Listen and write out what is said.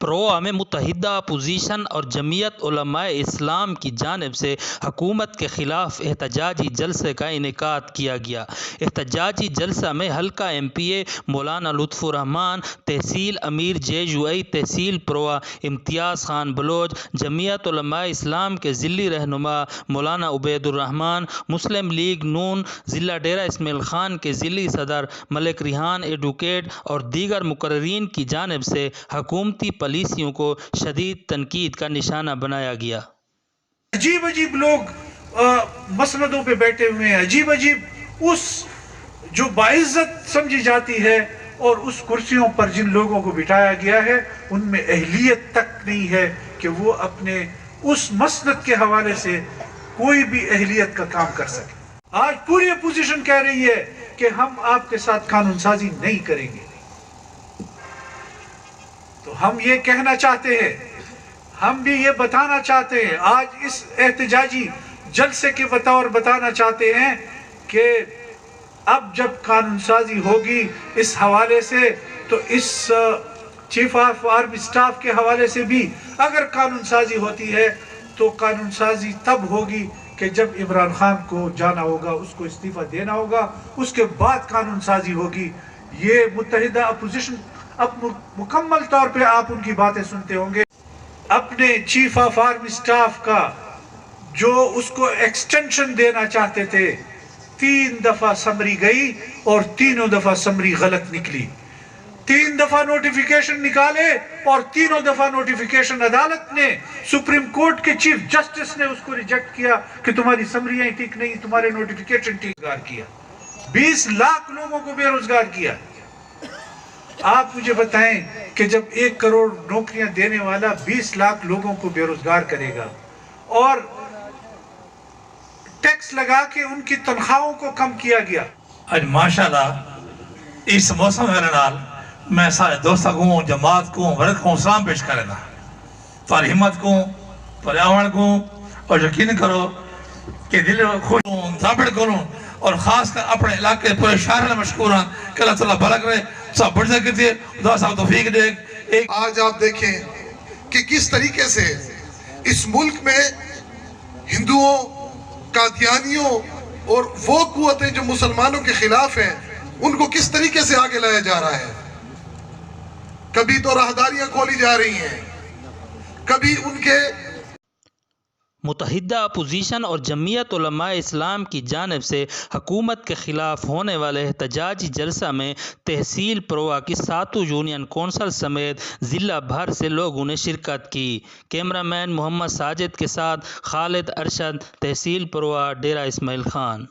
پروا میں متحدہ اپوزیشن اور جمعیت علماء اسلام کی جانب سے حکومت کے خلاف احتجاجی جلسے کا انعقاد کیا گیا۔ احتجاجی جلسہ میں حلقہ ایم پی اے مولانا لطف الرحمان، تحصیل امیر جے یو آئی تحصیل پروا امتیاز خان بلوچ، جمعیت علماء اسلام کے ضلعی رہنما مولانا عبید الرحمان، مسلم لیگ نون ضلع ڈیرہ اسماعیل خان کے ضلعی صدر ملک ریحان ایڈوکیٹ اور دیگر مقررین کی جانب سے حکومتی پالیسیوں کو شدید تنقید کا نشانہ بنایا گیا۔ عجیب عجیب لوگ مسندوں پہ بیٹھے ہوئے ہیں، عجیب عجیب اس جو باعزت سمجھی جاتی ہے اور اس کرسیوں پر جن لوگوں کو بٹھایا گیا ہے ان میں اہلیت تک نہیں ہے کہ وہ اپنے اس مسند کے حوالے سے کوئی بھی اہلیت کا کام کر سکے۔ آج پوری اپوزیشن کہہ رہی ہے کہ ہم آپ کے ساتھ قانون سازی نہیں کریں گے، تو ہم یہ کہنا چاہتے ہیں، ہم بھی یہ بتانا چاہتے ہیں، آج اس احتجاجی جلسے کے بطور بتانا چاہتے ہیں کہ اب جب قانون سازی ہوگی اس حوالے سے تو اس چیف آف آرمی سٹاف کے حوالے سے بھی اگر قانون سازی ہوتی ہے تو قانون سازی تب ہوگی کہ جب عمران خان کو جانا ہوگا، اس کو استعفیٰ دینا ہوگا، اس کے بعد قانون سازی ہوگی۔ یہ متحدہ اپوزیشن اب مکمل طور پہ آپ ان کی باتیں سنتے ہوں گے۔ اپنے چیف آف آرمی سٹاف کا جو اس کو ایکسٹینشن دینا چاہتے تھے، 3 دفعہ سمری گئی اور تینوں دفعہ سمری غلط نکلی۔ 3 دفعہ نوٹیفیکیشن نکالے اور تینوں دفعہ نوٹیفیکیشن عدالت نے، سپریم کورٹ کے چیف جسٹس نے اس کو ریجیکٹ کیا کہ تمہاری سمریاں ٹھیک نہیں، تمہارے نوٹیفیکیشن ٹھیک کیا۔ 20 لاکھ لوگوں کو بے روزگار کیا۔ آپ مجھے بتائیں کہ جب 1 کروڑ نوکریاں دینے والا 20 لاکھ لوگوں کو بے روزگار کرے گا اور ٹیکس لگا کے ان کی تنخواہوں کو کم کیا گیا۔ آج ماشاءاللہ اس موسم نال میں سارے دوستوں کو، جماعت کو، ورک کو سلام پیش کرے گا، تعلیمت کو، پریاورن کو، اور یقین کرو کہ دل خوش ہوں، ثابت کروں اور خاص کر اپنے علاقے پورے شہر میں مشکور ہیں کہ اللہ تعالیٰ بھلا کرے، سب بڑھ سکتے تھے، خدا صاحب توفیق دے۔ آج آپ دیکھیں کہ کس طریقے سے اس ملک میں ہندوؤں، قادیانیوں اور وہ قوتیں جو مسلمانوں کے خلاف ہیں ان کو کس طریقے سے آگے لایا جا رہا ہے۔ کبھی تو راہداریاں کھولی جا رہی ہیں، کبھی ان کے متحدہ اپوزیشن اور جمعیت علماء اسلام کی جانب سے حکومت کے خلاف ہونے والے احتجاجی جلسہ میں تحصیل پروا کی 7 یونین کونسل سمیت ضلع بھر سے لوگوں نے شرکت کی۔ کیمرہ مین محمد ساجد کے ساتھ خالد ارشد، تحصیل پروا، ڈیرہ اسماعیل خان۔